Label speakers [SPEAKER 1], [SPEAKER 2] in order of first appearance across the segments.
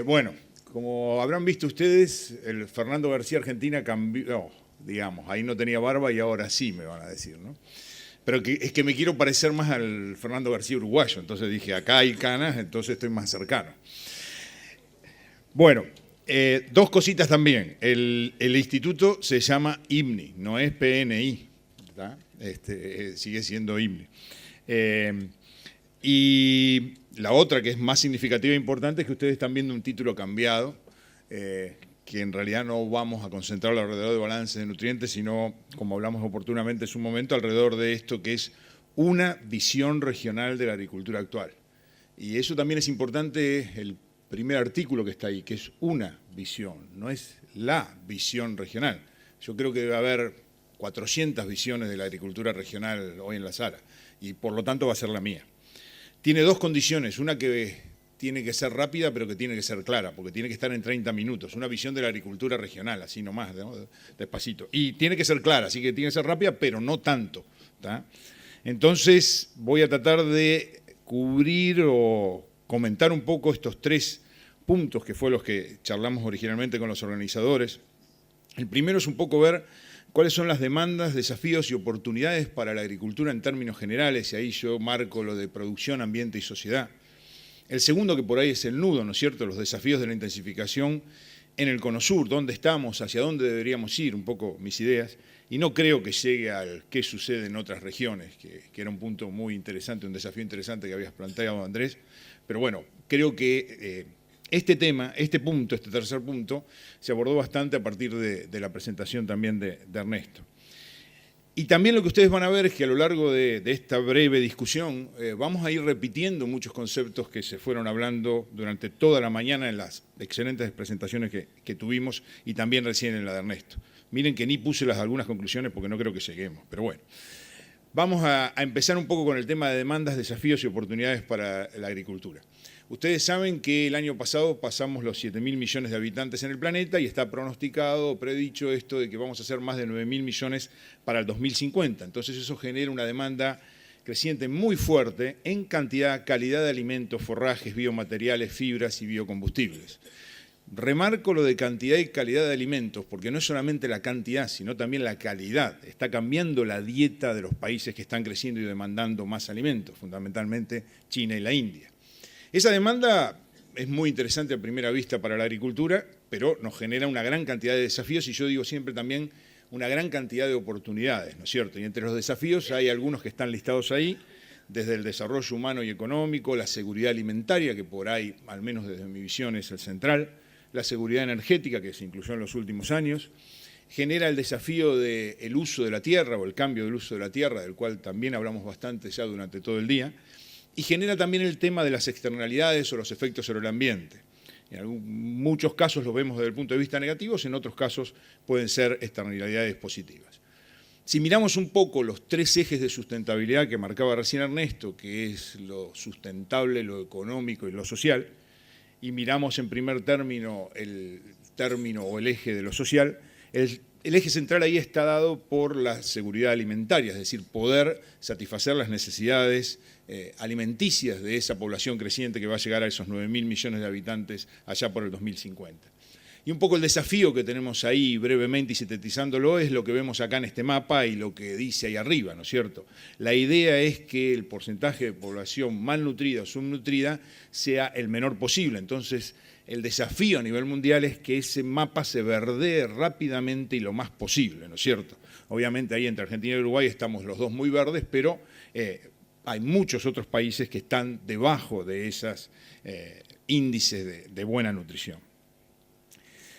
[SPEAKER 1] Bueno, como habrán visto ustedes, el Fernando García Argentina cambió, digamos, ahí no tenía barba y ahora sí me van a decir, ¿no? Pero es que me quiero parecer más al Fernando García uruguayo, entonces dije, acá hay canas, entonces estoy más cercano. Bueno, dos cositas también. El instituto se llama IMNI, no es PNI, ¿tá? Sigue siendo IMNI. Y la otra que es más significativa e importante es que ustedes están viendo un título cambiado, que en realidad no vamos a concentrarlo alrededor de balance de nutrientes, sino, como hablamos oportunamente en su momento, alrededor de esto que es una visión regional de la agricultura actual. Y eso también es importante, el primer artículo que está ahí, que es una visión, no es la visión regional. Yo creo que debe haber 400 visiones de la agricultura regional hoy en la sala, y por lo tanto va a ser la mía. Tiene dos condiciones, una que tiene que ser rápida, pero que tiene que ser clara, porque tiene que estar en 30 minutos. Una visión de la agricultura regional, así nomás, ¿no? Despacito. Y tiene que ser clara, así que tiene que ser rápida, pero no tanto, ¿tá? Entonces voy a tratar de cubrir o comentar un poco estos tres puntos que fue los que charlamos originalmente con los organizadores. El primero es un poco ver cuáles son las demandas, desafíos y oportunidades para la agricultura en términos generales, y ahí yo marco lo de producción, ambiente y sociedad. El segundo, que por ahí es el nudo, ¿no es cierto?, los desafíos de la intensificación en el Cono Sur, dónde estamos, hacia dónde deberíamos ir, un poco mis ideas, y no creo que llegue al qué sucede en otras regiones, que era un punto muy interesante, un desafío interesante que habías planteado, Andrés, pero bueno, creo que este tema, este punto, este tercer punto, se abordó bastante a partir de la presentación también de Ernesto. Y también lo que ustedes van a ver es que a lo largo de esta breve discusión vamos a ir repitiendo muchos conceptos que se fueron hablando durante toda la mañana en las excelentes presentaciones que tuvimos y también recién en la de Ernesto. Miren que ni puse algunas conclusiones porque no creo que lleguemos, pero bueno. Vamos a empezar un poco con el tema de demandas, desafíos y oportunidades para la agricultura. Ustedes saben que el año pasado pasamos los 7.000 millones de habitantes en el planeta y está pronosticado, predicho esto de que vamos a ser más de 9.000 millones para el 2050. Entonces eso genera una demanda creciente muy fuerte en cantidad, calidad de alimentos, forrajes, biomateriales, fibras y biocombustibles. Remarco lo de cantidad y calidad de alimentos, porque no es solamente la cantidad, sino también la calidad. Está cambiando la dieta de los países que están creciendo y demandando más alimentos, fundamentalmente China y la India. Esa demanda es muy interesante a primera vista para la agricultura, pero nos genera una gran cantidad de desafíos y yo digo siempre también una gran cantidad de oportunidades, ¿no es cierto? Y entre los desafíos hay algunos que están listados ahí, desde el desarrollo humano y económico, la seguridad alimentaria, que por ahí, al menos desde mi visión, es el central, la seguridad energética, que se incluyó en los últimos años, genera el desafío del uso de la tierra o el cambio del uso de la tierra, del cual también hablamos bastante ya durante todo el día, y genera también el tema de las externalidades o los efectos sobre el ambiente. En muchos casos los vemos desde el punto de vista negativo, en otros casos pueden ser externalidades positivas. Si miramos un poco los tres ejes de sustentabilidad que marcaba recién Ernesto, que es lo sustentable, lo económico y lo social, y miramos en primer término el término o el eje de lo social, el eje central ahí está dado por la seguridad alimentaria, es decir, poder satisfacer las necesidades alimenticias de esa población creciente que va a llegar a esos 9.000 millones de habitantes allá por el 2050. Y un poco el desafío que tenemos ahí, brevemente y sintetizándolo, es lo que vemos acá en este mapa y lo que dice ahí arriba, ¿no es cierto? La idea es que el porcentaje de población malnutrida o subnutrida sea el menor posible. Entonces, el desafío a nivel mundial es que ese mapa se verdee rápidamente y lo más posible, ¿no es cierto? Obviamente ahí entre Argentina y Uruguay estamos los dos muy verdes, pero hay muchos otros países que están debajo de esos índices de buena nutrición.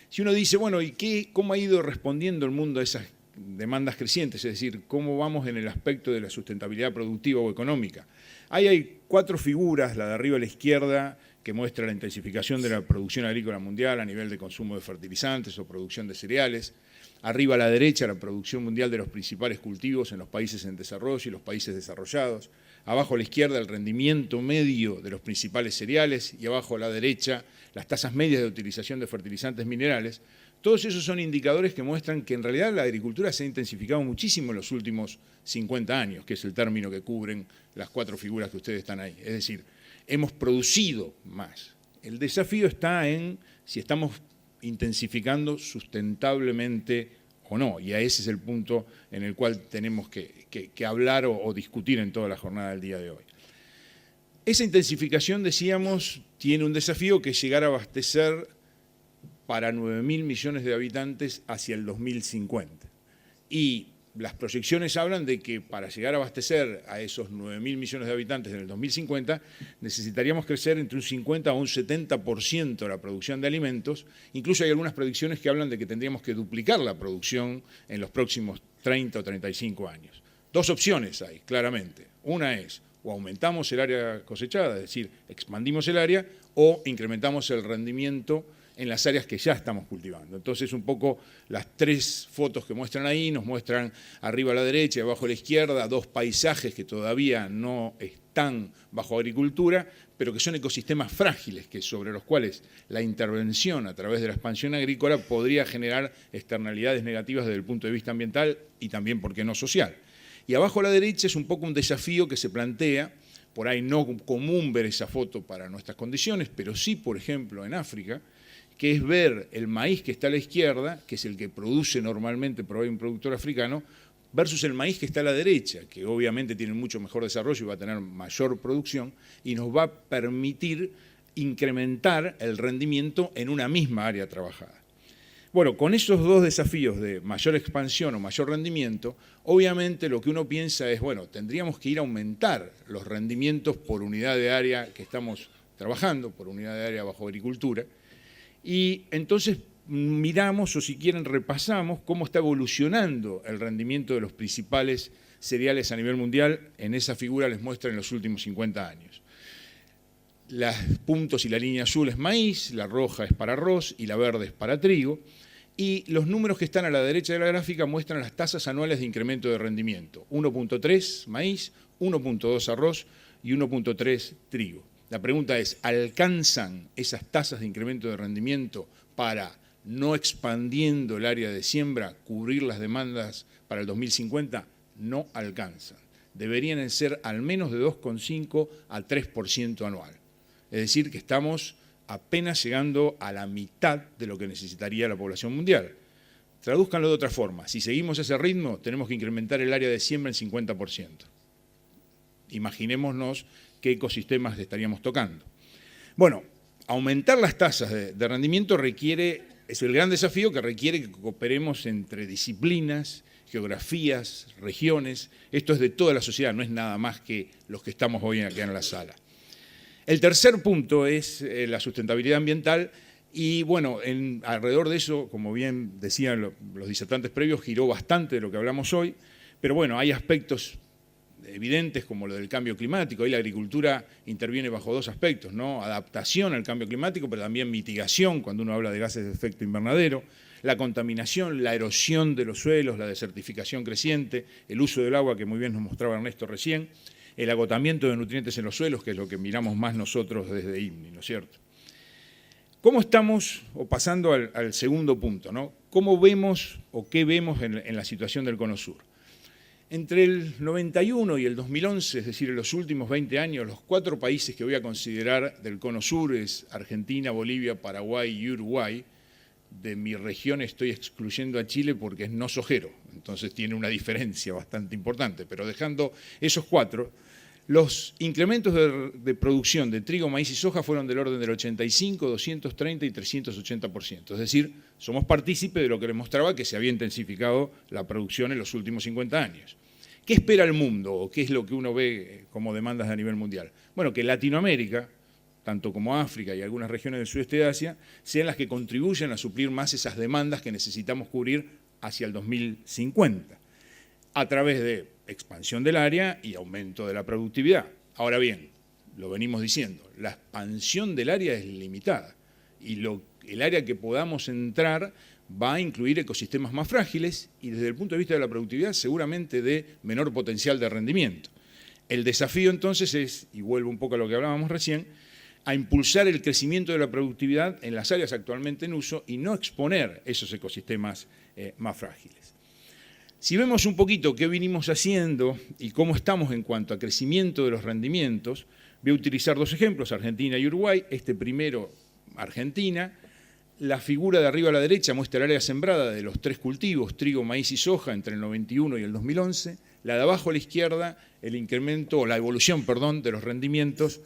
[SPEAKER 1] Si uno dice, bueno, ¿y cómo ha ido respondiendo el mundo a esas demandas crecientes? Es decir, ¿cómo vamos en el aspecto de la sustentabilidad productiva o económica? Ahí hay cuatro figuras, la de arriba a la izquierda, que muestra la intensificación de la producción agrícola mundial a nivel de consumo de fertilizantes o producción de cereales. Arriba a la derecha, la producción mundial de los principales cultivos en los países en desarrollo y los países desarrollados. Abajo a la izquierda, el rendimiento medio de los principales cereales y abajo a la derecha, las tasas medias de utilización de fertilizantes minerales. Todos esos son indicadores que muestran que en realidad la agricultura se ha intensificado muchísimo en los últimos 50 años, que es el término que cubren las cuatro figuras que ustedes están ahí. Es decir, hemos producido más, El desafío está en si estamos intensificando sustentablemente o no, y a ese es el punto en el cual tenemos que hablar o discutir en toda la jornada del día de hoy. Esa intensificación, decíamos, tiene un desafío que es llegar a abastecer para 9.000 millones de habitantes hacia el 2050. Y las proyecciones hablan de que para llegar a abastecer a esos 9.000 millones de habitantes en el 2050 necesitaríamos crecer entre un 50 o un 70% la producción de alimentos. Incluso hay algunas predicciones que hablan de que tendríamos que duplicar la producción en los próximos 30 o 35 años. Dos opciones hay, claramente. Una es o aumentamos el área cosechada, es decir, expandimos el área, o incrementamos el rendimiento en las áreas que ya estamos cultivando. Entonces, un poco las tres fotos que muestran ahí, nos muestran arriba a la derecha y abajo a la izquierda dos paisajes que todavía no están bajo agricultura, pero que son ecosistemas frágiles, sobre los cuales la intervención a través de la expansión agrícola podría generar externalidades negativas desde el punto de vista ambiental y también, ¿por qué no, social? Y abajo a la derecha es un poco un desafío que se plantea, por ahí no común ver esa foto para nuestras condiciones, pero sí, por ejemplo, en África, que es ver el maíz que está a la izquierda, que es el que produce normalmente por ahí un productor africano, versus el maíz que está a la derecha, que obviamente tiene mucho mejor desarrollo y va a tener mayor producción, y nos va a permitir incrementar el rendimiento en una misma área trabajada. Bueno, con esos dos desafíos de mayor expansión o mayor rendimiento, obviamente lo que uno piensa es, bueno, tendríamos que ir a aumentar los rendimientos por unidad de área que estamos trabajando, por unidad de área bajo agricultura, y entonces miramos, o si quieren repasamos, cómo está evolucionando el rendimiento de los principales cereales a nivel mundial. En esa figura les muestra en los últimos 50 años. Los puntos y la línea azul es maíz, la roja es para arroz y la verde es para trigo. Y los números que están a la derecha de la gráfica muestran las tasas anuales de incremento de rendimiento. 1.3 maíz, 1.2 arroz y 1.3 trigo. La pregunta es, ¿alcanzan esas tasas de incremento de rendimiento para, no expandiendo el área de siembra, cubrir las demandas para el 2050? No alcanzan. Deberían ser al menos de 2,5 a 3% anual. Es decir, que estamos apenas llegando a la mitad de lo que necesitaría la población mundial. Tradúzcanlo de otra forma. Si seguimos ese ritmo, tenemos que incrementar el área de siembra en 50%. Imaginémonos qué ecosistemas estaríamos tocando. Bueno, aumentar las tasas de rendimiento es el gran desafío que requiere que cooperemos entre disciplinas, geografías, regiones. Esto es de toda la sociedad, no es nada más que los que estamos hoy acá en la sala. El tercer punto es la sustentabilidad ambiental y, bueno, alrededor de eso, como bien decían los disertantes previos, giró bastante de lo que hablamos hoy, pero bueno, hay aspectos evidentes como lo del cambio climático. Ahí la agricultura interviene bajo dos aspectos, ¿no? Adaptación al cambio climático, pero también mitigación, cuando uno habla de gases de efecto invernadero, la contaminación, la erosión de los suelos, la desertificación creciente, el uso del agua, que muy bien nos mostraba Ernesto recién, el agotamiento de nutrientes en los suelos, que es lo que miramos más nosotros desde INMI, ¿no es cierto? ¿Cómo estamos, o pasando al segundo punto, ¿no? ¿Cómo vemos o qué vemos en la situación del Cono Sur? Entre el 91 y el 2011, es decir, en los últimos 20 años, los 4 países que voy a considerar del Cono Sur es Argentina, Bolivia, Paraguay y Uruguay. De mi región estoy excluyendo a Chile porque es no sojero, entonces tiene una diferencia bastante importante, pero dejando esos 4, los incrementos de producción de trigo, maíz y soja fueron del orden del 85, 230 y 380%. Es decir, somos partícipes de lo que les mostraba que se había intensificado la producción en los últimos 50 años. ¿Qué espera el mundo o qué es lo que uno ve como demandas a nivel mundial? Bueno, que Latinoamérica, tanto como África y algunas regiones del sudeste de Asia, sean las que contribuyan a suplir más esas demandas que necesitamos cubrir hacia el 2050, a través de expansión del área y aumento de la productividad. Ahora bien, lo venimos diciendo, la expansión del área es limitada y el área que podamos entrar va a incluir ecosistemas más frágiles y desde el punto de vista de la productividad seguramente de menor potencial de rendimiento. El desafío entonces es, y vuelvo un poco a lo que hablábamos recién, a impulsar el crecimiento de la productividad en las áreas actualmente en uso y no exponer esos ecosistemas más frágiles. Si vemos un poquito qué vinimos haciendo y cómo estamos en cuanto a crecimiento de los rendimientos, voy a utilizar 2 ejemplos, Argentina y Uruguay. Este primero Argentina. La figura de arriba a la derecha muestra el área sembrada de los 3 cultivos, trigo, maíz y soja, entre el 91 y el 2011. La de abajo a la izquierda, el incremento, o la evolución, perdón, de los rendimientos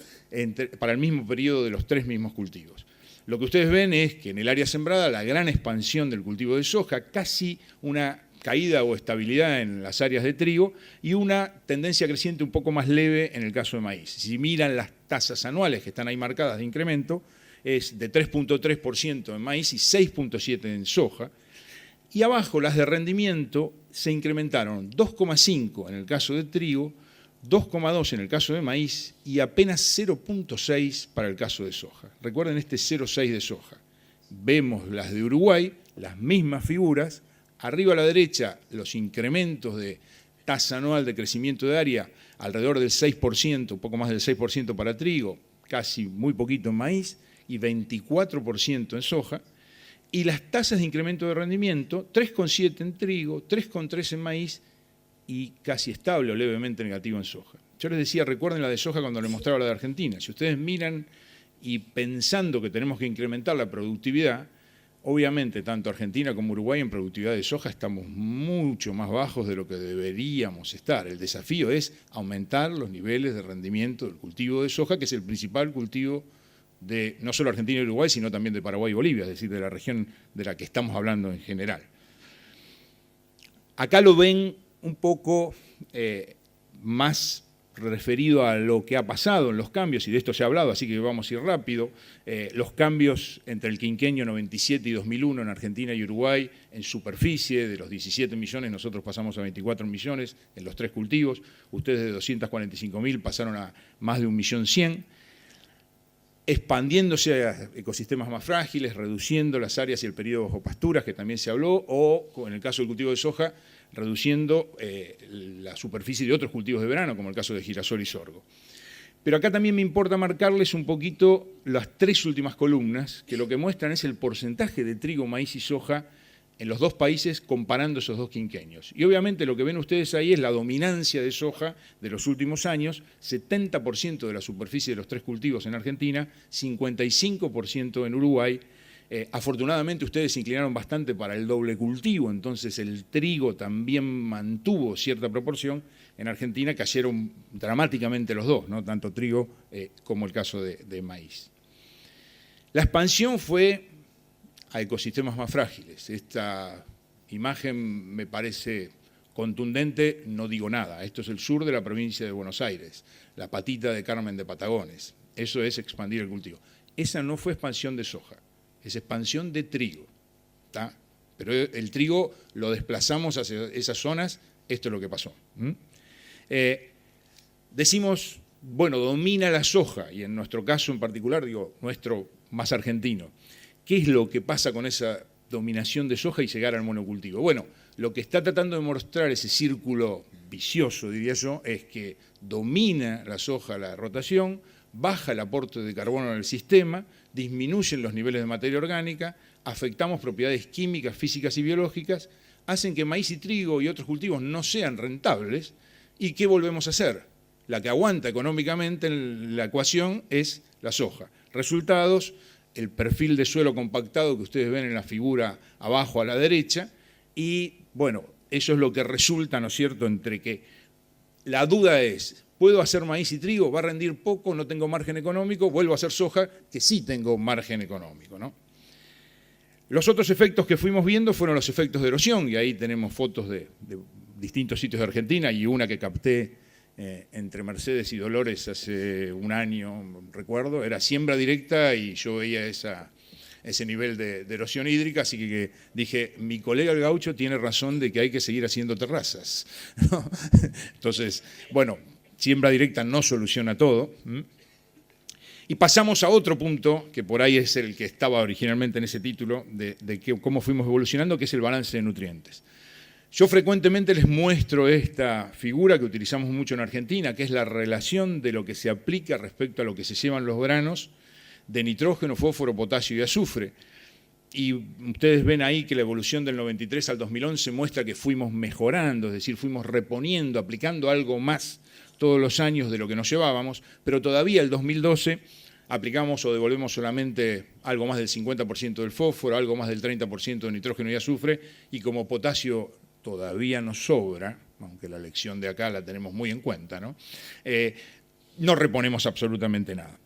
[SPEAKER 1] para el mismo periodo de los 3 mismos cultivos. Lo que ustedes ven es que en el área sembrada la gran expansión del cultivo de soja, casi una caída o estabilidad en las áreas de trigo y una tendencia creciente un poco más leve en el caso de maíz. Si miran las tasas anuales que están ahí marcadas de incremento, es de 3.3% en maíz y 6.7% en soja. Y abajo las de rendimiento se incrementaron 2,5 en el caso de trigo, 2,2 en el caso de maíz y apenas 0,6 para el caso de soja. Recuerden este 0,6 de soja. Vemos las de Uruguay, las mismas figuras. Arriba a la derecha los incrementos de tasa anual de crecimiento de área alrededor del 6%, un poco más del 6% para trigo, casi muy poquito en maíz y 24% en soja. Y las tasas de incremento de rendimiento, 3,7 en trigo, 3,3 en maíz y casi estable o levemente negativo en soja. Yo les decía, recuerden la de soja cuando les mostraba la de Argentina. Si ustedes miran y pensando que tenemos que incrementar la productividad, obviamente tanto Argentina como Uruguay en productividad de soja estamos mucho más bajos de lo que deberíamos estar. El desafío es aumentar los niveles de rendimiento del cultivo de soja, que es el principal cultivo de no solo Argentina y Uruguay, sino también de Paraguay y Bolivia, es decir, de la región de la que estamos hablando en general. Acá lo ven un poco más referido a lo que ha pasado en los cambios, y de esto se ha hablado, así que vamos a ir rápido. Los cambios entre el quinquenio 97 y 2001 en Argentina y Uruguay, en superficie, de los 17 millones, nosotros pasamos a 24 millones en los 3 cultivos, ustedes de 245.000 pasaron a más de 1.100.000, expandiéndose a ecosistemas más frágiles, reduciendo las áreas y el periodo bajo pasturas, que también se habló, o en el caso del cultivo de soja, reduciendo la superficie de otros cultivos de verano, como el caso de girasol y sorgo. Pero acá también me importa marcarles un poquito las 3 últimas columnas, que lo que muestran es el porcentaje de trigo, maíz y soja en los 2 países comparando esos 2 quinquenios. Y obviamente lo que ven ustedes ahí es la dominancia de soja de los últimos años, 70% de la superficie de los 3 cultivos en Argentina, 55% en Uruguay. Afortunadamente ustedes se inclinaron bastante para el doble cultivo, entonces el trigo también mantuvo cierta proporción. En Argentina cayeron dramáticamente los 2, ¿no? Tanto trigo como el caso de maíz. La expansión fue a ecosistemas más frágiles. Esta imagen me parece contundente, no digo nada. Esto es el sur de la provincia de Buenos Aires, la patita de Carmen de Patagones. Eso es expandir el cultivo. Esa no fue expansión de soja, es expansión de trigo, ¿tá? Pero el trigo lo desplazamos hacia esas zonas, esto es lo que pasó. Decimos, bueno, domina la soja, y en nuestro caso en particular, digo, nuestro más argentino. ¿Qué es lo que pasa con esa dominación de soja y llegar al monocultivo? Bueno, lo que está tratando de mostrar ese círculo vicioso, diría yo, es que domina la soja la rotación, baja el aporte de carbono en el sistema, disminuyen los niveles de materia orgánica, afectamos propiedades químicas, físicas y biológicas, hacen que maíz y trigo y otros cultivos no sean rentables. ¿Y qué volvemos a hacer? La que aguanta económicamente en la ecuación es la soja. Resultados: el perfil de suelo compactado que ustedes ven en la figura abajo a la derecha, y bueno, eso es lo que resulta, ¿no es cierto?, entre que la duda es, ¿puedo hacer maíz y trigo? ¿Va a rendir poco? ¿No tengo margen económico? Vuelvo a hacer soja, que sí tengo margen económico, ¿no? Los otros efectos que fuimos viendo fueron los efectos de erosión, y ahí tenemos fotos de distintos sitios de Argentina, y una que capté entre Mercedes y Dolores hace un año, recuerdo, era siembra directa y yo veía ese nivel de erosión hídrica, así que dije, mi colega el gaucho tiene razón de que hay que seguir haciendo terrazas, ¿no? Entonces, bueno, siembra directa no soluciona todo. Y pasamos a otro punto, que por ahí es el que estaba originalmente en ese título, de cómo fuimos evolucionando, que es el balance de nutrientes. Yo frecuentemente les muestro esta figura que utilizamos mucho en Argentina, que es la relación de lo que se aplica respecto a lo que se llevan los granos de nitrógeno, fósforo, potasio y azufre. Y ustedes ven ahí que la evolución del 93 al 2011 muestra que fuimos mejorando, es decir, fuimos reponiendo, aplicando algo más todos los años de lo que nos llevábamos, pero todavía el 2012 aplicamos o devolvemos solamente algo más del 50% del fósforo, algo más del 30% de nitrógeno y azufre, y como potasio todavía nos sobra, aunque la lección de acá la tenemos muy en cuenta, ¿no? No reponemos absolutamente nada.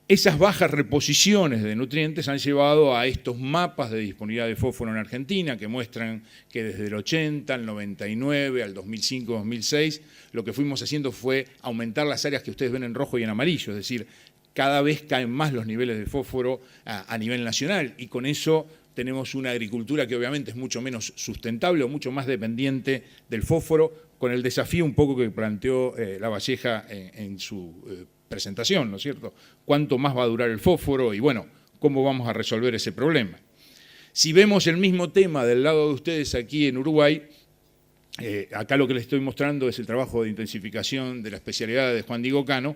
[SPEAKER 1] Esas bajas reposiciones de nutrientes han llevado a estos mapas de disponibilidad de fósforo en Argentina que muestran que desde el 80, al 99, al 2005, 2006, lo que fuimos haciendo fue aumentar las áreas que ustedes ven en rojo y en amarillo, es decir, cada vez caen más los niveles de fósforo a nivel nacional y con eso tenemos una agricultura que obviamente es mucho menos sustentable o mucho más dependiente del fósforo, con el desafío un poco que planteó Lavalleja en su presentación, ¿no es cierto? ¿Cuánto más va a durar el fósforo? Y bueno, ¿cómo vamos a resolver ese problema? Si vemos el mismo tema del lado de ustedes aquí en Uruguay, acá lo que les estoy mostrando es el trabajo de intensificación de la especialidad de Juan Diego Cano.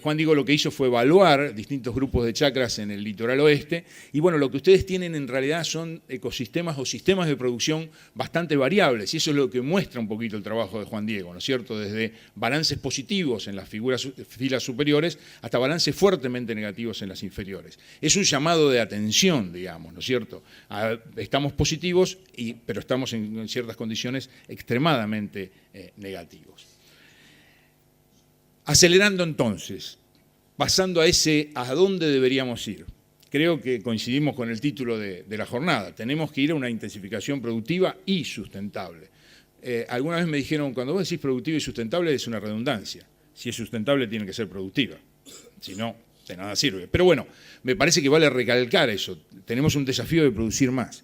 [SPEAKER 1] Juan Diego lo que hizo fue evaluar distintos grupos de chacras en el litoral oeste y bueno, lo que ustedes tienen en realidad son ecosistemas o sistemas de producción bastante variables y eso es lo que muestra un poquito el trabajo de Juan Diego, ¿no es cierto? Desde balances positivos en las filas superiores hasta balances fuertemente negativos en las inferiores. Es un llamado de atención, digamos, ¿no es cierto? Estamos positivos, pero estamos en ciertas condiciones extremadamente negativos. Acelerando entonces, pasando a dónde deberíamos ir. Creo que coincidimos con el título de la jornada. Tenemos que ir a una intensificación productiva y sustentable. Alguna vez me dijeron, cuando vos decís productiva y sustentable es una redundancia. Si es sustentable tiene que ser productiva. Si no, de nada sirve. Pero bueno, me parece que vale recalcar eso. Tenemos un desafío de producir más.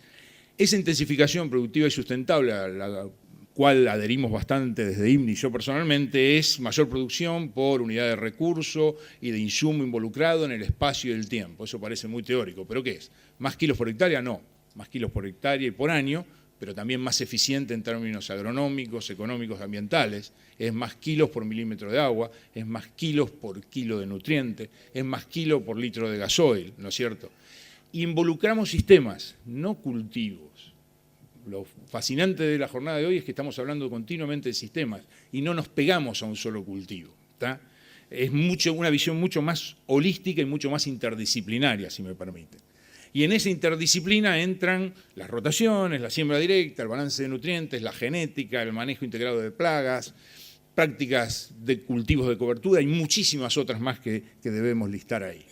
[SPEAKER 1] Esa intensificación productiva y sustentable, a la cual adherimos bastante desde INMI y yo personalmente, es mayor producción por unidad de recurso y de insumo involucrado en el espacio y el tiempo. Eso parece muy teórico, pero ¿qué es? ¿Más kilos por hectárea? No, más kilos por hectárea y por año, pero también más eficiente en términos agronómicos, económicos, ambientales. Es más kilos por milímetro de agua, es más kilos por kilo de nutriente, es más kilo por litro de gasoil, ¿no es cierto? Involucramos sistemas, no cultivos. Lo fascinante de la jornada de hoy es que estamos hablando continuamente de sistemas y no nos pegamos a un solo cultivo. ¿Tá? Es una visión mucho más holística y mucho más interdisciplinaria, si me permiten. Y en esa interdisciplina entran las rotaciones, la siembra directa, el balance de nutrientes, la genética, el manejo integrado de plagas, prácticas de cultivos de cobertura y muchísimas otras más que debemos listar ahí.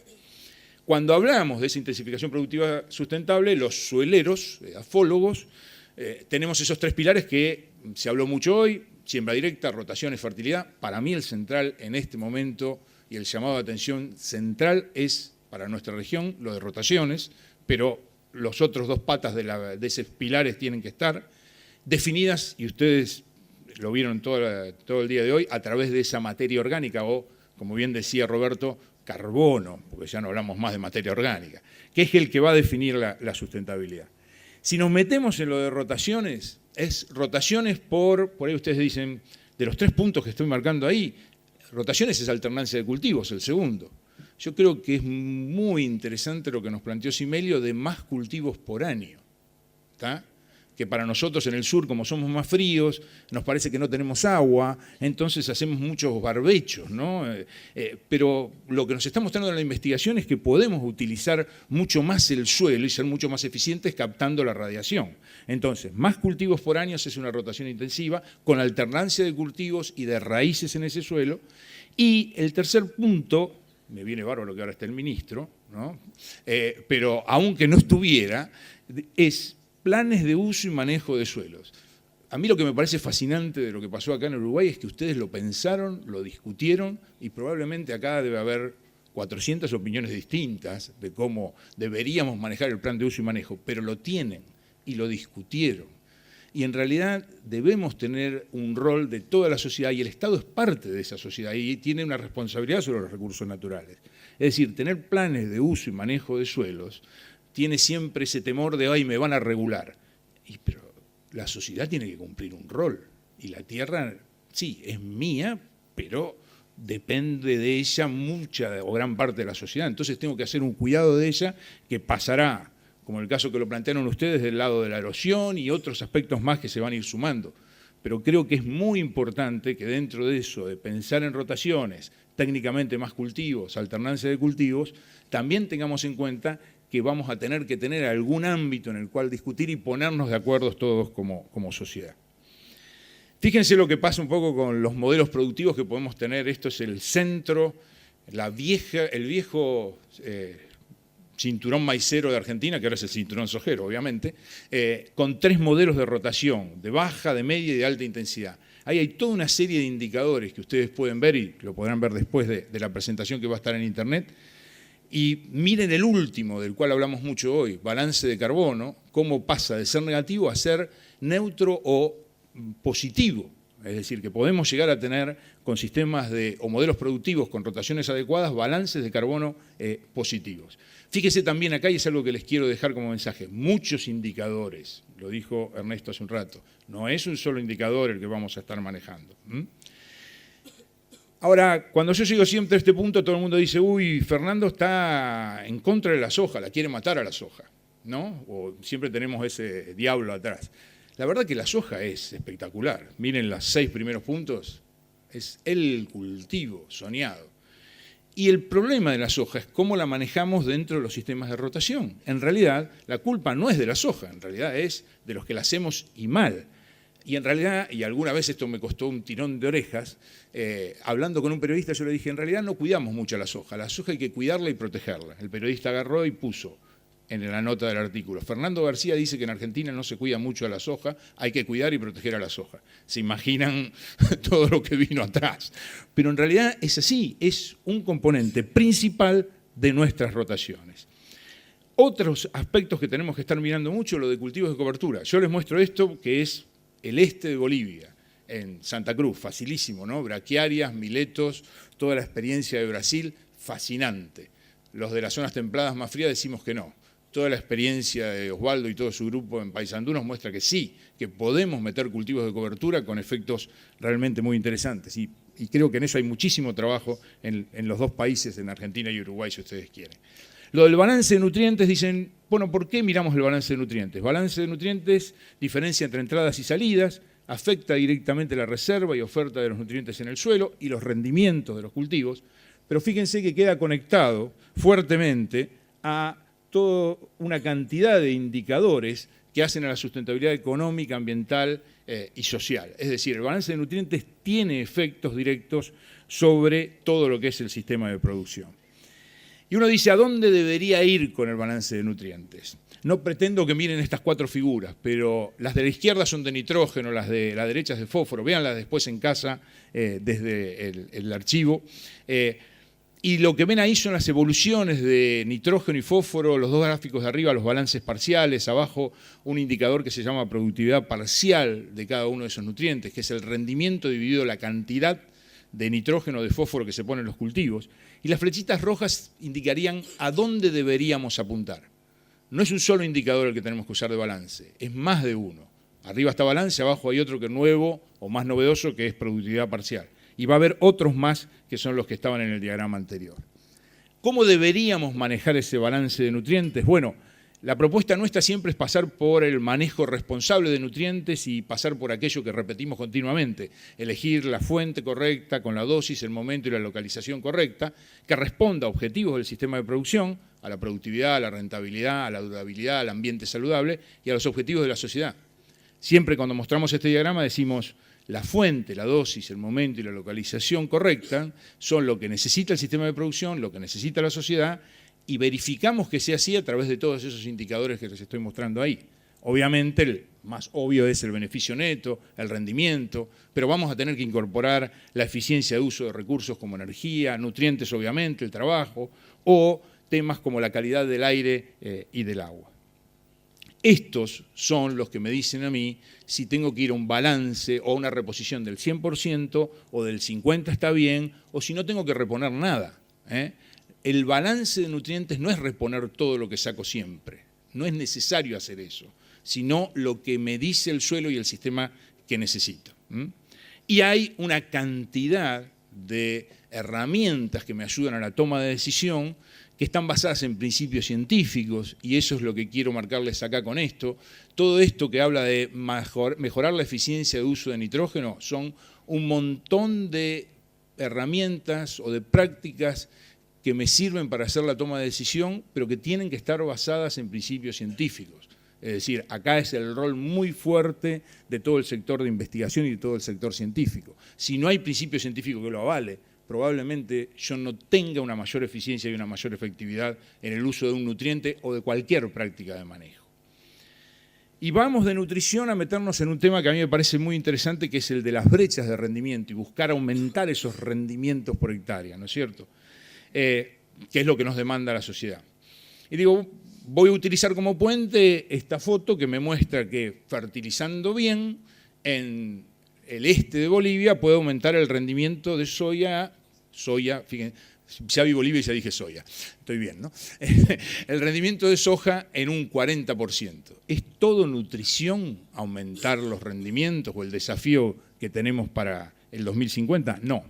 [SPEAKER 1] Cuando hablamos de esa intensificación productiva sustentable, los sueleros, afólogos, tenemos esos tres pilares que se habló mucho hoy: siembra directa, rotaciones, fertilidad. Para mí el central en este momento y el llamado de atención central es para nuestra región lo de rotaciones, pero los otros dos patas de esos pilares tienen que estar definidas, y ustedes lo vieron todo el día de hoy, a través de esa materia orgánica o, como bien decía Roberto, carbono, porque ya no hablamos más de materia orgánica, que es el que va a definir la sustentabilidad. Si nos metemos en lo de rotaciones, es rotaciones por ahí ustedes dicen, de los 3 puntos que estoy marcando ahí, rotaciones es alternancia de cultivos, el segundo. Yo creo que es muy interesante lo que nos planteó Simelio de más cultivos por año, ¿tá? Que para nosotros en el sur, como somos más fríos, nos parece que no tenemos agua, entonces hacemos muchos barbechos, ¿no? Pero lo que nos está mostrando en la investigación es que podemos utilizar mucho más el suelo y ser mucho más eficientes captando la radiación. Entonces, más cultivos por año es una rotación intensiva, con alternancia de cultivos y de raíces en ese suelo. Y el tercer punto, me viene bárbaro que ahora esté el ministro, ¿no? Pero aunque no estuviera, es planes de uso y manejo de suelos. A mí lo que me parece fascinante de lo que pasó acá en Uruguay es que ustedes lo pensaron, lo discutieron y probablemente acá debe haber 400 opiniones distintas de cómo deberíamos manejar el plan de uso y manejo, pero lo tienen y lo discutieron. Y en realidad debemos tener un rol de toda la sociedad y el Estado es parte de esa sociedad y tiene una responsabilidad sobre los recursos naturales. Es decir, tener planes de uso y manejo de suelos tiene siempre ese temor de, ay, me van a regular. Pero la sociedad tiene que cumplir un rol. Y la tierra, sí, es mía, pero depende de ella mucha o gran parte de la sociedad. Entonces tengo que hacer un cuidado de ella que pasará, como el caso que lo plantearon ustedes, del lado de la erosión y otros aspectos más que se van a ir sumando. pero creo que es muy importante que dentro de eso, de pensar en rotaciones, técnicamente más cultivos, alternancia de cultivos, también tengamos en cuenta que vamos a tener que tener algún ámbito en el cual discutir y ponernos de acuerdo todos como sociedad. Fíjense lo que pasa un poco con los modelos productivos que podemos tener. Esto es el centro, el viejo cinturón maicero de Argentina, que ahora es el cinturón sojero, obviamente, con 3 modelos de rotación, de baja, de media y de alta intensidad. Ahí hay toda una serie de indicadores que ustedes pueden ver y lo podrán ver después de la presentación que va a estar en Internet. Y miren el último, del cual hablamos mucho hoy, balance de carbono, cómo pasa de ser negativo a ser neutro o positivo. Es decir, que podemos llegar a tener con sistemas o modelos productivos con rotaciones adecuadas, balances de carbono positivos. Fíjese también acá, y es algo que les quiero dejar como mensaje, muchos indicadores, lo dijo Ernesto hace un rato, no es un solo indicador el que vamos a estar manejando. Ahora, cuando yo llego siempre a este punto, todo el mundo dice, uy, Fernando está en contra de la soja, la quiere matar a la soja, ¿no? O siempre tenemos ese diablo atrás. La verdad que la soja es espectacular. Miren los 6 primeros puntos, es el cultivo soñado. Y el problema de la soja es cómo la manejamos dentro de los sistemas de rotación. En realidad, la culpa no es de la soja, en realidad es de los que la hacemos y mal. Y en realidad, y alguna vez esto me costó un tirón de orejas, hablando con un periodista yo le dije, en realidad no cuidamos mucho a la soja hay que cuidarla y protegerla. El periodista agarró y puso en la nota del artículo, Fernando García dice que en Argentina no se cuida mucho a la soja, hay que cuidar y proteger a la soja. Se imaginan todo lo que vino atrás. Pero en realidad es así, es un componente principal de nuestras rotaciones. Otros aspectos que tenemos que estar mirando mucho, lo de cultivos de cobertura. Yo les muestro esto, que es el este de Bolivia, en Santa Cruz, facilísimo, ¿no? Braquiarias, miletos, toda la experiencia de Brasil, fascinante. Los de las zonas templadas más frías decimos que no. Toda la experiencia de Osvaldo y todo su grupo en Paysandú nos muestra que sí, que podemos meter cultivos de cobertura con efectos realmente muy interesantes. Y creo que en eso hay muchísimo trabajo en los 2 países, en Argentina y Uruguay, si ustedes quieren. Lo del balance de nutrientes, dicen, bueno, ¿por qué miramos el balance de nutrientes? Balance de nutrientes, diferencia entre entradas y salidas, afecta directamente la reserva y oferta de los nutrientes en el suelo y los rendimientos de los cultivos, pero fíjense que queda conectado fuertemente a toda una cantidad de indicadores que hacen a la sustentabilidad económica, ambiental y social. Es decir, el balance de nutrientes tiene efectos directos sobre todo lo que es el sistema de producción. Y uno dice, ¿a dónde debería ir con el balance de nutrientes? No pretendo que miren estas 4 figuras, pero las de la izquierda son de nitrógeno, las de la derecha es de fósforo. Véanlas después en casa desde el archivo. Y lo que ven ahí son las evoluciones de nitrógeno y fósforo, los 2 gráficos de arriba, los balances parciales, abajo un indicador que se llama productividad parcial de cada uno de esos nutrientes, que es el rendimiento dividido la cantidad de nitrógeno o de fósforo que se pone en los cultivos. Y las flechitas rojas indicarían a dónde deberíamos apuntar. No es un solo indicador el que tenemos que usar de balance, es más de uno. Arriba está balance, abajo hay otro que es nuevo o más novedoso, que es productividad parcial. Y va a haber otros más que son los que estaban en el diagrama anterior. ¿Cómo deberíamos manejar ese balance de nutrientes? Bueno, la propuesta nuestra siempre es pasar por el manejo responsable de nutrientes y pasar por aquello que repetimos continuamente, elegir la fuente correcta, con la dosis, el momento y la localización correcta, que responda a objetivos del sistema de producción, a la productividad, a la rentabilidad, a la durabilidad, al ambiente saludable y a los objetivos de la sociedad. Siempre cuando mostramos este diagrama decimos, la fuente, la dosis, el momento y la localización correcta son lo que necesita el sistema de producción, lo que necesita la sociedad, y verificamos que sea así a través de todos esos indicadores que les estoy mostrando ahí. Obviamente el más obvio es el beneficio neto, el rendimiento, pero vamos a tener que incorporar la eficiencia de uso de recursos como energía, nutrientes obviamente, el trabajo, o temas como la calidad del aire y del agua. Estos son los que me dicen a mí si tengo que ir a un balance o a una reposición del 100% o del 50% está bien, o si no tengo que reponer nada. El balance de nutrientes no es reponer todo lo que saco siempre, no es necesario hacer eso, sino lo que me dice el suelo y el sistema que necesito. Y hay una cantidad de herramientas que me ayudan a la toma de decisión que están basadas en principios científicos, y eso es lo que quiero marcarles acá con esto. Todo esto que habla de mejorar la eficiencia de uso de nitrógeno son un montón de herramientas o de prácticas que me sirven para hacer la toma de decisión, pero que tienen que estar basadas en principios científicos. Es decir, acá es el rol muy fuerte de todo el sector de investigación y de todo el sector científico. Si no hay principio científico que lo avale, probablemente yo no tenga una mayor eficiencia y una mayor efectividad en el uso de un nutriente o de cualquier práctica de manejo. Y vamos de nutrición a meternos en un tema que a mí me parece muy interesante, que es el de las brechas de rendimiento y buscar aumentar esos rendimientos por hectárea, ¿no es cierto? Que es lo que nos demanda la sociedad. Y digo, voy a utilizar como puente esta foto que me muestra que fertilizando bien en el este de Bolivia puede aumentar el rendimiento de soya, fíjense, ya vi Bolivia y ya dije soya, estoy bien, ¿no? El rendimiento de soja en un 40%. ¿Es todo nutrición aumentar los rendimientos o el desafío que tenemos para el 2050? No.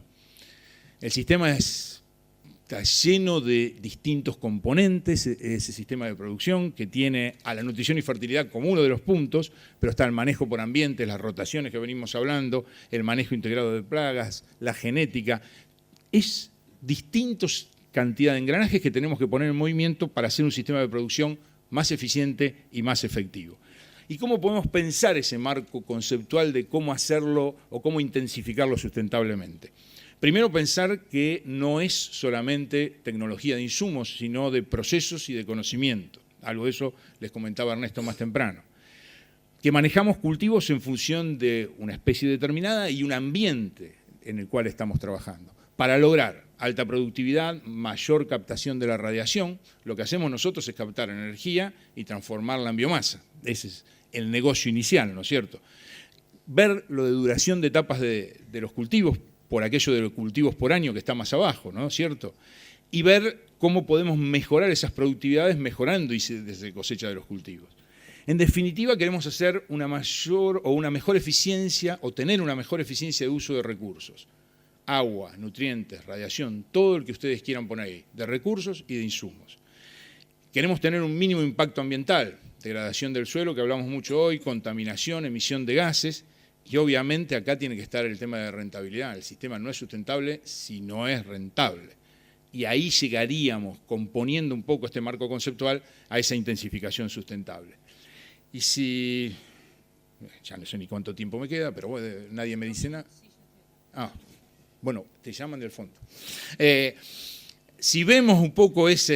[SPEAKER 1] El sistema está lleno de distintos componentes, ese sistema de producción que tiene a la nutrición y fertilidad como uno de los puntos, pero está el manejo por ambientes, las rotaciones que venimos hablando, el manejo integrado de plagas, la genética. Es distintos cantidad de engranajes que tenemos que poner en movimiento para hacer un sistema de producción más eficiente y más efectivo. ¿Y cómo podemos pensar ese marco conceptual de cómo hacerlo o cómo intensificarlo sustentablemente? Primero, pensar que no es solamente tecnología de insumos, sino de procesos y de conocimiento. Algo de eso les comentaba Ernesto más temprano. Que manejamos cultivos en función de una especie determinada y un ambiente en el cual estamos trabajando. Para lograr alta productividad, mayor captación de la radiación, lo que hacemos nosotros es captar energía y transformarla en biomasa. Ese es el negocio inicial, ¿no es cierto? Ver lo de duración de etapas de los cultivos, por aquello de los cultivos por año que está más abajo, ¿no es cierto? Y ver cómo podemos mejorar esas productividades mejorando desde cosecha de los cultivos. En definitiva, queremos hacer una mayor o una mejor eficiencia o tener una mejor eficiencia de uso de recursos. Agua, nutrientes, radiación, todo el que ustedes quieran poner ahí, de recursos y de insumos. Queremos tener un mínimo impacto ambiental, degradación del suelo, que hablamos mucho hoy, contaminación, emisión de gases, y obviamente acá tiene que estar el tema de rentabilidad. El sistema no es sustentable si no es rentable. Y ahí llegaríamos, componiendo un poco este marco conceptual, a esa intensificación sustentable. Y si, ya no sé ni cuánto tiempo me queda, pero bueno, nadie me dice nada. Ah, bueno, te llaman del fondo. Si vemos un poco esa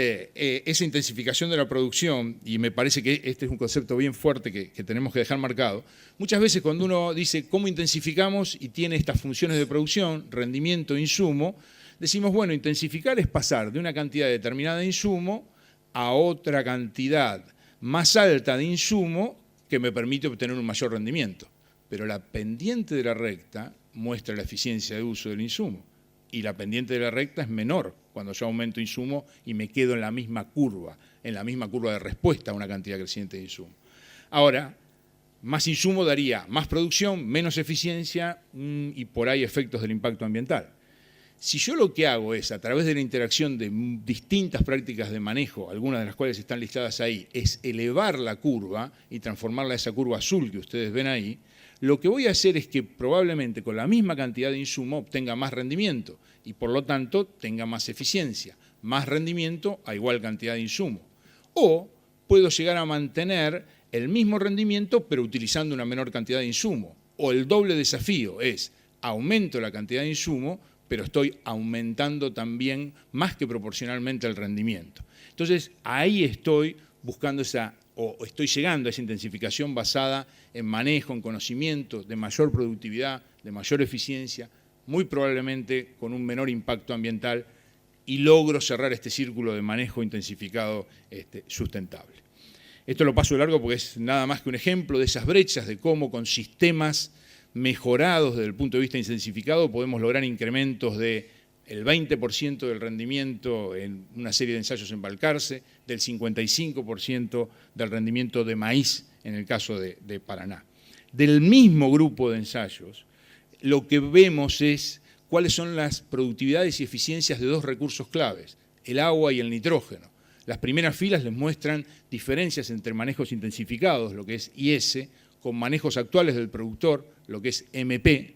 [SPEAKER 1] intensificación de la producción, y me parece que este es un concepto bien fuerte que tenemos que dejar marcado, muchas veces cuando uno dice cómo intensificamos y tiene estas funciones de producción, rendimiento, insumo, decimos, bueno, intensificar es pasar de una cantidad determinada de insumo a otra cantidad más alta de insumo que me permite obtener un mayor rendimiento. Pero la pendiente de la recta muestra la eficiencia de uso del insumo y la pendiente de la recta es menor cuando yo aumento insumo y me quedo en la misma curva de respuesta a una cantidad creciente de insumo. Ahora, más insumo daría más producción, menos eficiencia y por ahí efectos del impacto ambiental. Si yo lo que hago es, a través de la interacción de distintas prácticas de manejo, algunas de las cuales están listadas ahí, es elevar la curva y transformarla a esa curva azul que ustedes ven ahí, lo que voy a hacer es que probablemente con la misma cantidad de insumo obtenga más rendimiento y por lo tanto tenga más eficiencia, más rendimiento a igual cantidad de insumo. O puedo llegar a mantener el mismo rendimiento pero utilizando una menor cantidad de insumo. O el doble desafío es aumento la cantidad de insumo pero estoy aumentando también más que proporcionalmente el rendimiento. Entonces ahí estoy buscando estoy llegando a esa intensificación basada en manejo, en conocimiento, de mayor productividad, de mayor eficiencia, muy probablemente con un menor impacto ambiental y logro cerrar este círculo de manejo intensificado sustentable. Esto lo paso de largo porque es nada más que un ejemplo de esas brechas, de cómo con sistemas mejorados desde el punto de vista intensificado podemos lograr incrementos del 20% del rendimiento en una serie de ensayos en Balcarce, del 55% del rendimiento de maíz en el caso de Paraná. Del mismo grupo de ensayos, lo que vemos es cuáles son las productividades y eficiencias de dos recursos claves,
[SPEAKER 2] el agua y el nitrógeno. Las primeras filas les muestran diferencias entre manejos intensificados, lo que es IS, con manejos actuales del productor, lo que es MP,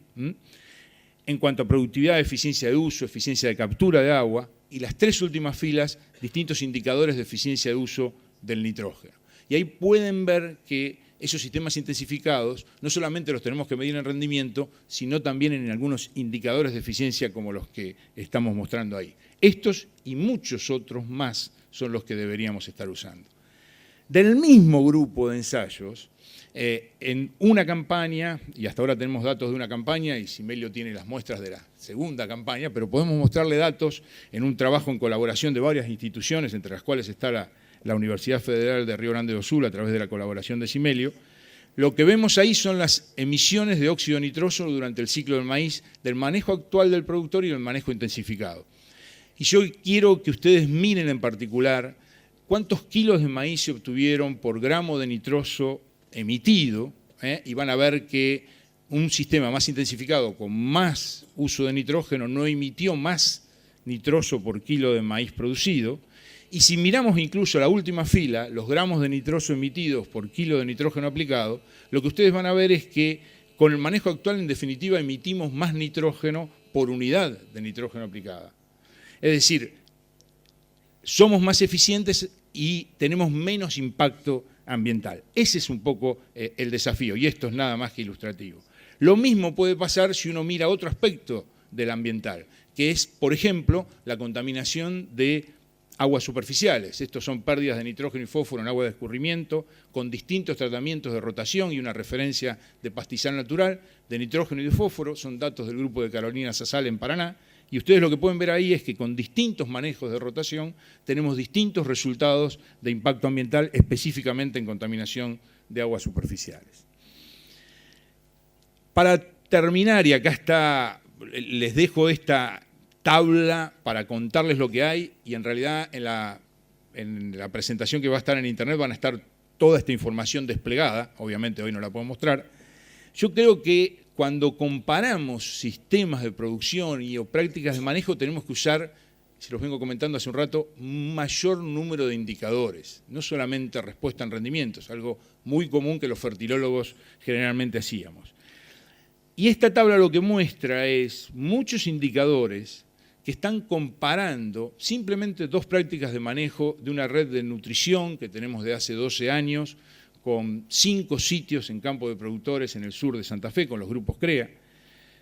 [SPEAKER 2] en cuanto a productividad, eficiencia de uso, eficiencia de captura de agua, y las tres últimas filas, distintos indicadores de eficiencia de uso del nitrógeno. Y ahí pueden ver que esos sistemas intensificados no solamente los tenemos que medir en rendimiento, sino también en algunos indicadores de eficiencia como los que estamos mostrando ahí. Estos y muchos otros más son los que deberíamos estar usando. Del mismo grupo de ensayos, en una campaña, y hasta ahora tenemos datos de una campaña, y Simelio tiene las muestras de la segunda campaña, pero podemos mostrarle datos en un trabajo en colaboración de varias instituciones, entre las cuales está la Universidad Federal de Río Grande do Sul, a través de la colaboración de Simelio. Lo que vemos ahí son las emisiones de óxido nitroso durante el ciclo del maíz, del manejo actual del productor y del manejo intensificado. Y yo quiero que ustedes miren en particular cuántos kilos de maíz se obtuvieron por gramo de nitroso emitido, y van a ver que un sistema más intensificado con más uso de nitrógeno no emitió más nitroso por kilo de maíz producido. Y si miramos incluso la última fila, los gramos de nitroso emitidos por kilo de nitrógeno aplicado, lo que ustedes van a ver es que con el manejo actual, en definitiva, emitimos más nitrógeno por unidad de nitrógeno aplicada. Es decir, somos más eficientes y tenemos menos impacto ambiental. Ese es un poco el desafío, y esto es nada más que ilustrativo. Lo mismo puede pasar si uno mira otro aspecto del ambiental, que es, por ejemplo, la contaminación de aguas superficiales. Estos son pérdidas de nitrógeno y fósforo en agua de escurrimiento, con distintos tratamientos de rotación y una referencia de pastizal natural de nitrógeno y de fósforo. Son datos del grupo de Carolina Sasal en Paraná. Y ustedes lo que pueden ver ahí es que con distintos manejos de rotación tenemos distintos resultados de impacto ambiental, específicamente en contaminación de aguas superficiales. Para terminar, y acá está, les dejo esta tabla para contarles lo que hay, y en realidad en la presentación que va a estar en internet van a estar toda esta información desplegada, obviamente hoy no la puedo mostrar. Yo creo que cuando comparamos sistemas de producción o prácticas de manejo tenemos que usar, se los vengo comentando hace un rato, un mayor número de indicadores, no solamente respuesta en rendimiento, es algo muy común que los fertilólogos generalmente hacíamos. Y esta tabla lo que muestra es muchos indicadores que están comparando simplemente dos prácticas de manejo de una red de nutrición que tenemos de hace 12 años, con 5 sitios en campo de productores en el sur de Santa Fe, con los grupos CREA.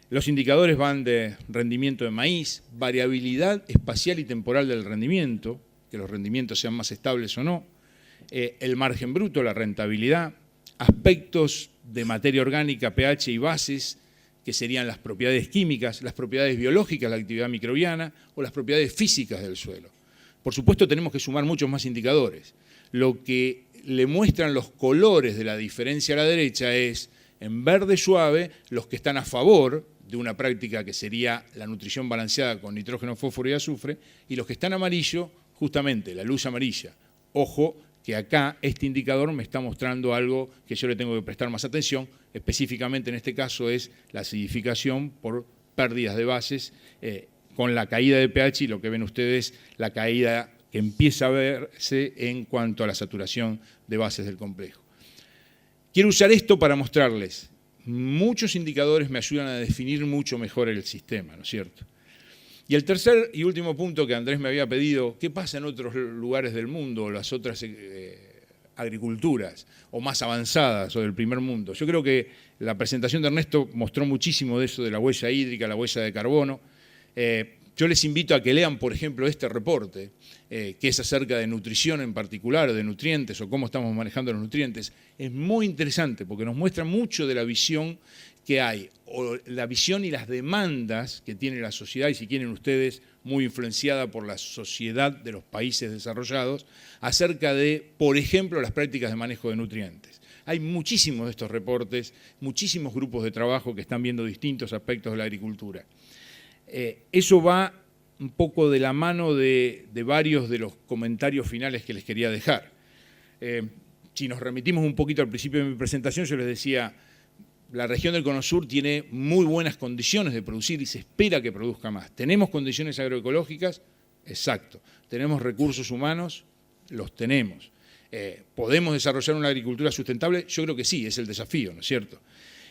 [SPEAKER 2] Los indicadores van de rendimiento de maíz, variabilidad espacial y temporal del rendimiento, que los rendimientos sean más estables o no, el margen bruto, la rentabilidad, aspectos de materia orgánica, pH y bases, que serían las propiedades químicas, las propiedades biológicas, la actividad microbiana o las propiedades físicas del suelo. Por supuesto, tenemos que sumar muchos más indicadores. Lo que le muestran los colores de la diferencia a la derecha es, en verde suave, los que están a favor de una práctica que sería la nutrición balanceada con nitrógeno, fósforo y azufre, y los que están amarillo, justamente la luz amarilla. Ojo, que acá este indicador me está mostrando algo que yo le tengo que prestar más atención, específicamente en este caso es la acidificación por pérdidas de bases, con la caída de pH y lo que ven ustedes, la caída que empieza a verse en cuanto a la saturación de bases del complejo. Quiero usar esto para mostrarles, muchos indicadores me ayudan a definir mucho mejor el sistema, ¿no es cierto? Y el tercer y último punto que Andrés me había pedido, ¿qué pasa en otros lugares del mundo, las otras agriculturas o más avanzadas o del primer mundo? Yo creo que la presentación de Ernesto mostró muchísimo de eso, de la huella hídrica, la huella de carbono. Yo les invito a que lean, por ejemplo, este reporte, que es acerca de nutrición en particular, de nutrientes o cómo estamos manejando los nutrientes. Es muy interesante porque nos muestra mucho de la visión que hay, o la visión y las demandas que tiene la sociedad, y si quieren ustedes, muy influenciada por la sociedad de los países desarrollados, acerca de, por ejemplo, las prácticas de manejo de nutrientes. Hay muchísimos de estos reportes, muchísimos grupos de trabajo que están viendo distintos aspectos de la agricultura. Eso va un poco de la mano de varios de los comentarios finales que les quería dejar. Si nos remitimos un poquito al principio de mi presentación, yo les decía, la región del Cono Sur tiene muy buenas condiciones de producir y se espera que produzca más. Tenemos condiciones agroecológicas exacto. ¿Tenemos recursos humanos? Los tenemos. ¿Podemos desarrollar una agricultura sustentable? Yo creo que sí, es el desafío, ¿no es cierto?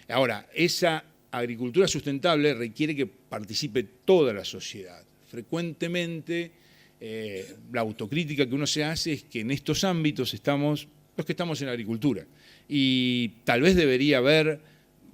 [SPEAKER 2] Ahora, esa agricultura sustentable requiere que participe toda la sociedad. Frecuentemente, la autocrítica que uno se hace es que en estos ámbitos estamos los que estamos en la agricultura. Y tal vez debería haber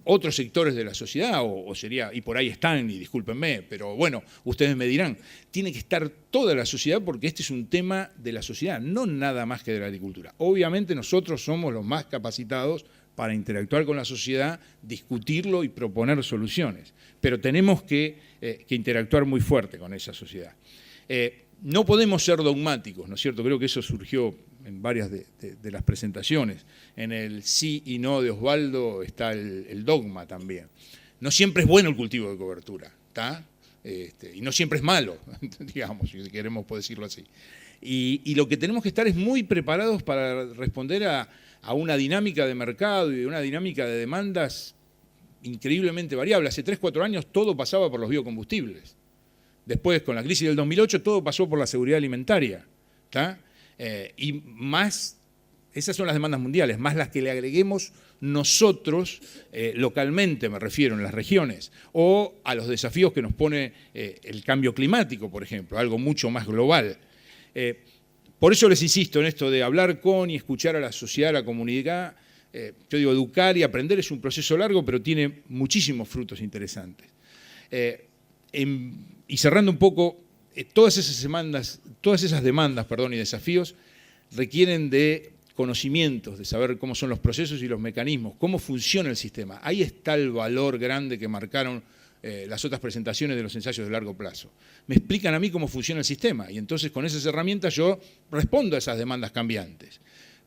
[SPEAKER 2] otros sectores de la sociedad, o sería, y por ahí están, y discúlpenme, pero bueno, ustedes me dirán, tiene que estar toda la sociedad porque este es un tema de la sociedad, no nada más que de la agricultura. Obviamente nosotros somos los más capacitados para interactuar con la sociedad, discutirlo y proponer soluciones, pero tenemos que interactuar muy fuerte con esa sociedad. No podemos ser dogmáticos, ¿no es cierto? Creo que eso surgió en varias de las presentaciones. En el sí y no de Osvaldo está el dogma también. No siempre es bueno el cultivo de cobertura, ¿está? Y no siempre es malo, digamos, si queremos decirlo así. Y lo que tenemos que estar es muy preparados para responder a una dinámica de mercado y una dinámica de demandas increíblemente variable. Hace 3 o 4 años todo pasaba por los biocombustibles. Después, con la crisis del 2008, todo pasó por la seguridad alimentaria, ¿está? Y más, esas son las demandas mundiales, más las que le agreguemos nosotros, localmente me refiero, en las regiones, o a los desafíos que nos pone el cambio climático, por ejemplo, algo mucho más global. Por eso les insisto en esto de hablar con y escuchar a la sociedad, a la comunidad. Yo digo, educar y aprender es un proceso largo, pero tiene muchísimos frutos interesantes. Y cerrando un poco, todas esas demandas y desafíos requieren de conocimientos, de saber cómo son los procesos y los mecanismos, cómo funciona el sistema. Ahí está el valor grande que marcaron las otras presentaciones de los ensayos de largo plazo. Me explican a mí cómo funciona el sistema y entonces con esas herramientas yo respondo a esas demandas cambiantes.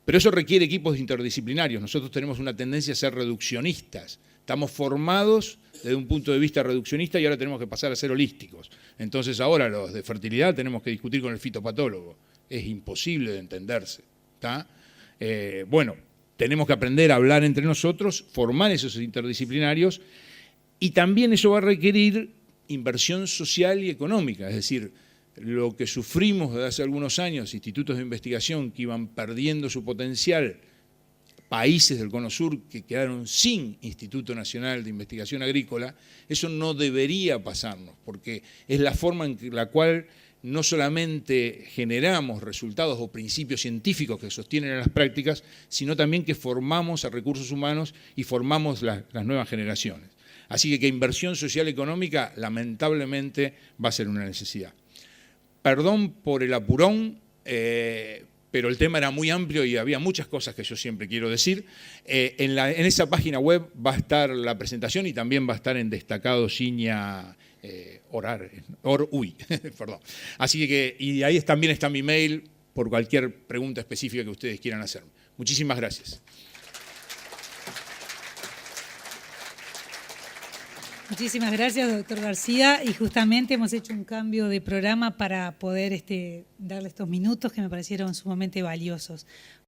[SPEAKER 2] Pero eso requiere equipos interdisciplinarios. Nosotros tenemos una tendencia a ser reduccionistas. Estamos formados desde un punto de vista reduccionista y ahora tenemos que pasar a ser holísticos. Entonces ahora los de fertilidad tenemos que discutir con el fitopatólogo. Es imposible de entenderse, ¿está? Bueno, tenemos que aprender a hablar entre nosotros, formar esos interdisciplinarios y también eso va a requerir inversión social y económica, es decir, lo que sufrimos desde hace algunos años, institutos de investigación que iban perdiendo su potencial, países del Cono Sur que quedaron sin Instituto Nacional de Investigación Agrícola, eso no debería pasarnos, porque es la forma en la cual no solamente generamos resultados o principios científicos que sostienen a las prácticas, sino también que formamos a recursos humanos y formamos las nuevas generaciones. Así que inversión social económica lamentablemente va a ser una necesidad. Perdón por el apurón, pero el tema era muy amplio y había muchas cosas que yo siempre quiero decir. En esa página web va a estar la presentación y también va a estar en destacado Ciña perdón. Así que, y ahí también está mi mail por cualquier pregunta específica que ustedes quieran hacerme. Muchísimas gracias.
[SPEAKER 3] Muchísimas gracias, doctor García. Y justamente hemos hecho un cambio de programa para poder darle estos minutos que me parecieron sumamente valiosos.